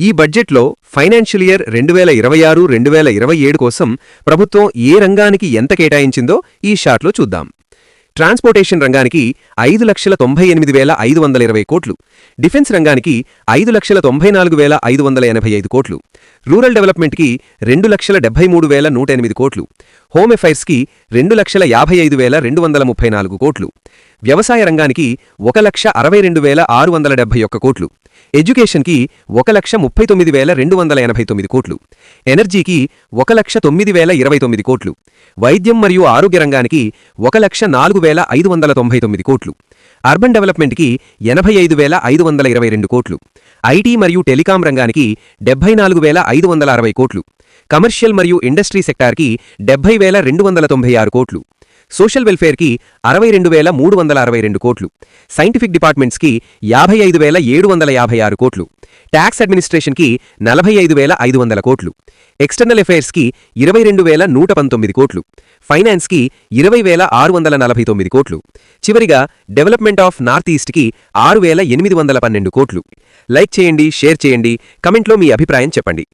ఈ బడ్జెట్లో financial year 2026-2027 కోసం ప్రభుత్వం ఏ రంగానికి ఎంత కేటాయించిందో ఈ షార్ట్లో చూద్దాం. ట్రాన్స్పోర్టేషన్ రంగానికి 5,98,520 కోట్లు, డిఫెన్స్ రంగానికి 5,94,585 కోట్లు, రూరల్ డెవలప్మెంట్కి 2,73,108 కోట్లు, హోమ్ అఫైర్స్కి 2,55,234 కోట్లు, వ్యవసాయ రంగానికి 1,62,671 కోట్లు, ఎడ్యుకేషన్కి 1,39,289 కోట్లు, ఎనర్జీకి 1,09,029 కోట్లు, వైద్యం మరియు ఆరోగ్య రంగానికి 1,04,599 కోట్లు, అర్బన్ డెవలప్మెంట్కి 85,522 కోట్లు, ఐటీ మరియు టెలికాం రంగానికి 74,560 కోట్లు, కమర్షియల్ మరియు ఇండస్ట్రీ సెక్టార్కి 70,296 కోట్లు, సోషల్ వెల్ఫేర్కి 62,362 కోట్లు, సైంటిఫిక్ డిపార్ట్మెంట్స్కి 55,756 కోట్లు, ట్యాక్స్ అడ్మినిస్ట్రేషన్కి 45,500 కోట్లు, ఎక్స్టర్నల్ అఫైర్స్కి 22,119 కోట్లు, ఫైనాన్స్కి 20,649 కోట్లు, చివరిగా డెవలప్మెంట్ ఆఫ్ నార్త్ ఈస్ట్కి 6,812 కోట్లు. లైక్ చేయండి, షేర్ చేయండి, కమెంట్లో మీ అభిప్రాయం చెప్పండి.